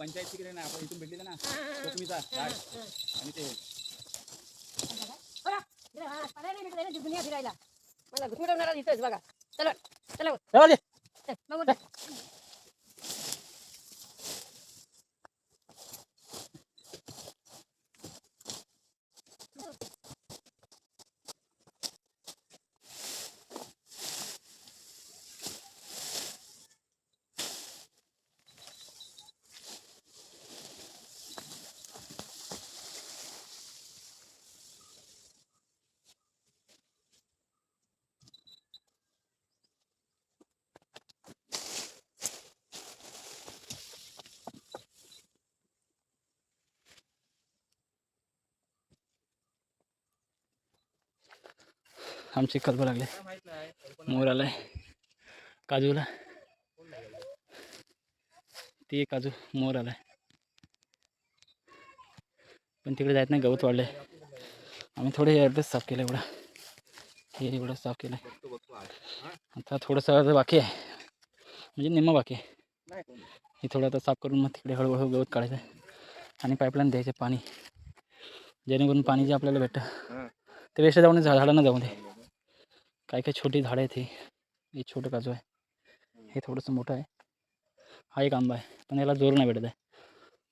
पंचायत तिकडे ना आपण इथून भेटले ना कोकमीचा झाड आणि ते दुनिया फिरायला मला घुटवणारा इथंच बघा. चला चला बघू. आमचे कल्प लागले. मोर आलाय काजूला. ते काजू मोर आलाय. पण तिकडे जायत नाही, गवत वाढलंय. आम्ही थोडे अर्धच साफ केलं. हे एवढं साफ केलं. आता थोडंसं बाकी आहे, म्हणजे निम्मा बाकी आहे. हे थोडं आता साफ करून मग तिकडे हळूहळू गवत काढायचं आणि पाईपलाईन द्यायचे पाणी, जेणेकरून पाणी जे आपल्याला भेटतं ते वेस्ट जाऊन झाडांना जाऊ दे. काही काही छोटी झाडं आहेत. हे छोटं काजू आहे. हे थोडंसं मोठं आहे. हा एक आंबा आहे, पण याला जोर नाही भेटत आहे.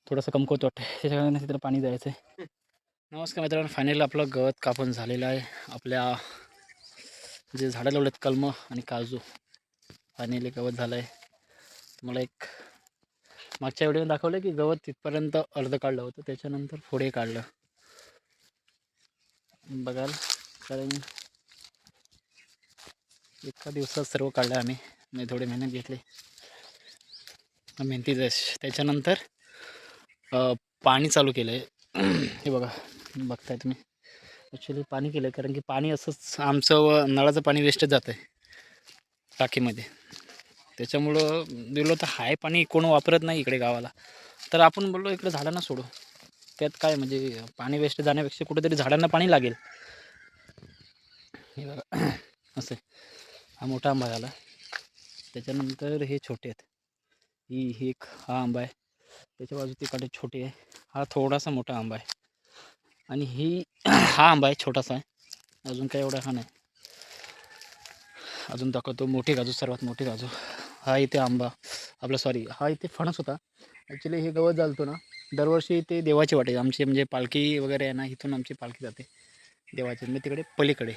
थोडंसं कमकुवत वाटतं, त्याच्या कारणाने तिथं पाणी द्यायचं आहे. नमस्कार मित्रांनो, फायनली आपलं गवत कापून झालेलं आहे. आपल्या जे झाडं लावलेत कलमं आणि काजू, फायनली गवत झालं आहे. मला एक मागच्या व्हिडिओ दाखवलं की गवत तिथपर्यंत अर्ध काढलं होतं, त्याच्यानंतर पुढे काढलं बघाल. कारण एका दिवसात सर्व काढलं आम्ही. मी थोडी मेहनत घेतली, मेहनतीच. त्याच्यानंतर पाणी चालू केलं आहे. हे बघताय तुम्ही. ॲक्च्युली पाणी केलं आहे कारण की पाणी असंच आमचं नळाचं पाणी वेस्टच जातं आहे टाकीमध्ये. त्याच्यामुळं दिलं तर हाय पाणी कोण वापरत नाही इकडे गावाला, तर आपण बोललो इकडे झाडांना सोडू. त्यात काय म्हणजे पाणी वेस्ट जाण्यापेक्षा कुठेतरी झाडांना पाणी लागेल. हे बघा असं. हा मोठा आंबा झाला. त्याच्यानंतर हे छोटे आहेत. ही एक हा आंबा आहे. त्याच्या बाजू तिकडे छोटे आहे. हा थोडासा मोठा आंबा आहे. आणि हा आंबा आहे, छोटासा आहे. अजून काय एवढा हा नाही. अजून दाखवतो मोठे काजू, सर्वात मोठे काजू. हा इथे आंबा हा इथे फणस होता. ॲक्च्युली हे गवत जालतो ना, दरवर्षी ते देवाची वाटे आमची, म्हणजे पालखी वगैरे आहे ना, इथून आमची पालखी जाते देवाची, मी तिकडे पलीकडे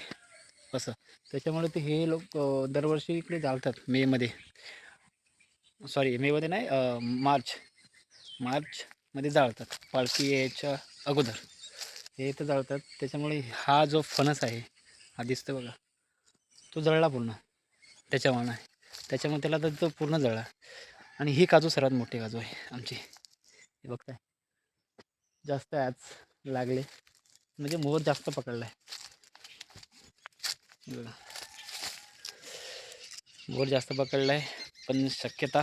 असं. त्याच्यामुळे ते हे लोक दरवर्षी इकडे जाळतात मेमध्ये नाही, मार्चमध्ये जाळतात पालखी यायच्या अगोदर. हे इथं जाळतात. त्याच्यामुळे हा जो फणस आहे, हा दिसतो बघा, तो जळला पूर्ण त्याच्यामुळे आहे. त्याच्यामुळे त्याला तर तो पूर्ण जळला. आणि ही काजू सर्वात मोठी काजू आहे आमची. हे बघताय, जास्त आज लागले, म्हणजे मोर जास्त पकडला आहे. बघा, मोर जास्त पकडला आहे. पण शक्यता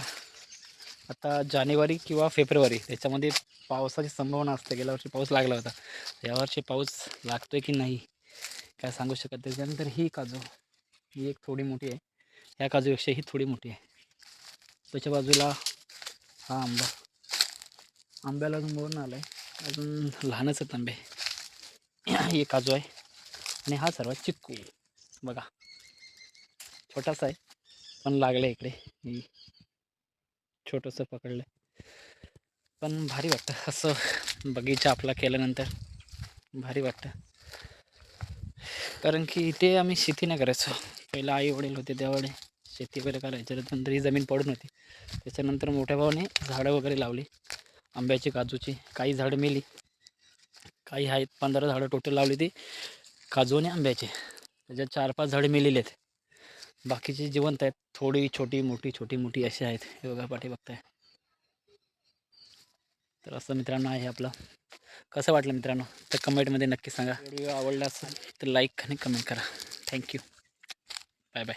आता जानेवारी किंवा फेब्रुवारी त्याच्यामध्ये पावसाची संभावना असते. गेल्या वर्षी पाऊस लागला होता, यावर्षी पाऊस लागतोय की नाही काय सांगू शकत. त्याच्यानंतर ही काजू, ही एक थोडी मोठी आहे, ह्या काजूपेक्षा ही थोडी मोठी आहे. त्याच्या बाजूला हा आंब्याला अजून मोर नाही आला आहे, अजून लहानच आहेत आंबे. हे काजू आहे. आणि हा सर्वात चिक्कू बघा, छोटासा आहे पण लागलं इकडे. छोटंसं पकडलं. पण भारी वाटतं असं बगीचा आपला केल्यानंतर, भारी वाटतं. कारण की इथे आम्ही शेती नाही करायचो. पहिलं आई वडील होते त्यावेळी शेती वगैरे करायचं. नंतर ही जमीन पडून होती. त्याच्यानंतर मोठ्या भावाने झाडं वगैरे लावली, आंब्याची, काजूची. काही झाडं मेली, काही आहेत. 15 झाडं टोटल लावली ती काजू आणि आंब्याचे. त्याच्यात 4-5 झाडं मेलेली आहेत, बाकीचे जिवंत आहेत. थोडी छोटी मोठी अशी आहेत. हे बघा पाठी बघताय. तर असं मित्रांनो आहे आपलं. कसं वाटलं मित्रांनो तर कमेंटमध्ये नक्की सांगा. व्हिडिओ आवडला असेल तर लाईक आणि कमेंट करा. थँक्यू. Bye bye.